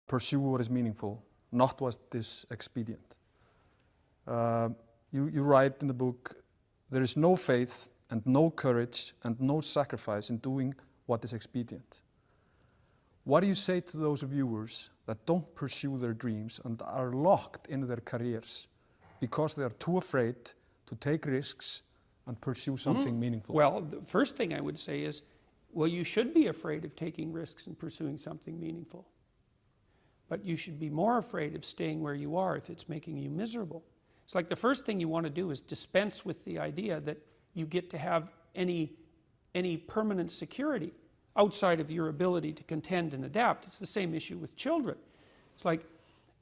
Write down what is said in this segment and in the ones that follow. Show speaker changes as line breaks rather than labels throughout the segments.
pursue what is meaningful, not what is expedient. You write in the book, there is no faith and no courage and no sacrifice in doing what is expedient. What do you say to those viewers that don't pursue their dreams and are locked in their careers because they are too afraid to take risks and pursue something meaningful?
Well, the first thing I would say is, well, you should be afraid of taking risks and pursuing something meaningful. But you should be more afraid of staying where you are if it's making you miserable. It's like the first thing you want to do is dispense with the idea that you get to have any permanent security outside of your ability to contend and adapt. It's the same issue with children. It's like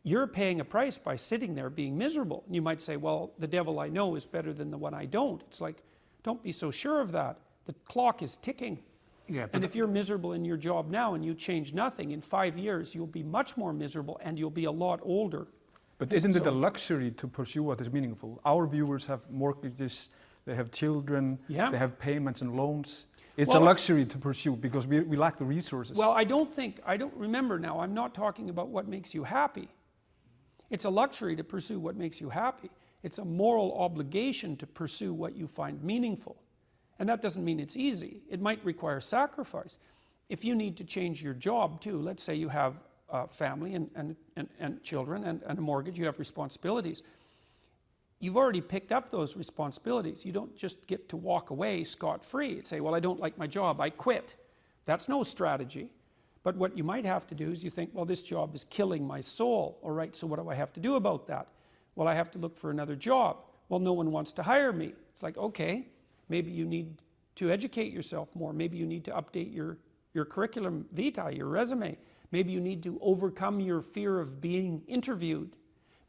you're paying a price by sitting there being miserable. And you might say, well, the devil I know is better than the one I don't. It's like, don't be so sure of that. The clock is ticking.
Yeah,
and if you're miserable in your job now and you change nothing, in 5 years you'll be much more miserable and you'll be a lot older.
But isn't it a luxury to pursue what is meaningful? Our viewers have mortgages, they have children, they have payments and loans. It's a luxury to pursue because we lack the resources.
Well, I don't remember now, I'm not talking about what makes you happy. It's a luxury to pursue what makes you happy. It's a moral obligation to pursue what you find meaningful. And that doesn't mean it's easy. It might require sacrifice. If you need to change your job too, let's say you have a family and children and a mortgage, you have responsibilities. You've already picked up those responsibilities. You don't just get to walk away scot-free and say, well, I don't like my job, I quit. That's no strategy. But what you might have to do is you think, well, this job is killing my soul. All right, so what do I have to do about that? Well, I have to look for another job. Well, no one wants to hire me. It's like, okay, maybe you need to educate yourself more. Maybe you need to update your curriculum vitae, your resume. Maybe you need to overcome your fear of being interviewed.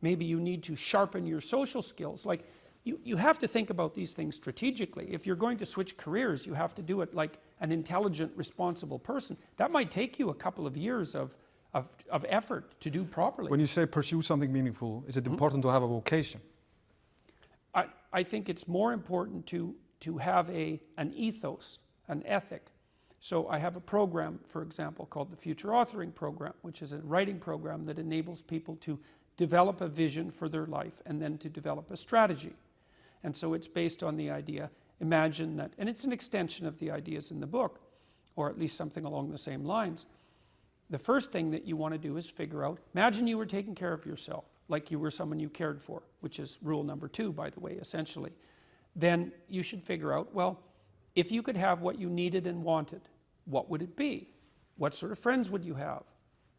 Maybe you need to sharpen your social skills. Like, you have to think about these things strategically. If you're going to switch careers, you have to do it like an intelligent, responsible person. That might take you a couple of years of effort to do properly.
When you say pursue something meaningful, is it important to have a vocation?
I think it's more important to have an ethos, an ethic. So I have a program, for example, called the Future Authoring Program, which is a writing program that enables people to develop a vision for their life and then to develop a strategy. And so it's based on the idea, imagine that, and it's an extension of the ideas in the book, or at least something along the same lines. The first thing that you want to do is figure out, imagine you were taking care of yourself, like you were someone you cared for, which is rule number 2, by the way, essentially. Then you should figure out, well, if you could have what you needed and wanted, what would it be? What sort of friends would you have?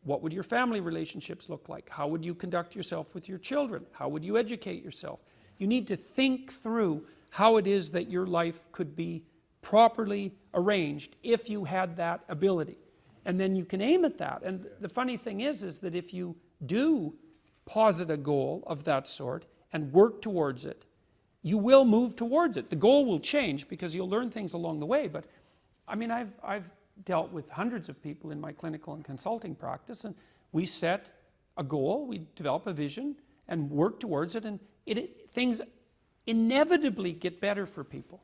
What would your family relationships look like? How would you conduct yourself with your children? How would you educate yourself? You need to think through how it is that your life could be properly arranged if you had that ability. And then you can aim at that. And the funny thing is that if you do posit a goal of that sort and work towards it, you will move towards it. The goal will change because you'll learn things along the way. But I mean, I've dealt with hundreds of people in my clinical and consulting practice, and we set a goal, we develop a vision and work towards it, and things inevitably get better for people.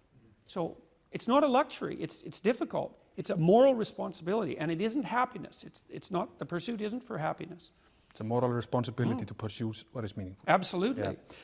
So it's not a luxury, it's difficult. It's a moral responsibility, and it isn't happiness. It's not, the pursuit isn't for happiness.
It's a moral responsibility to pursue what is meaningful.
Absolutely.
Yeah.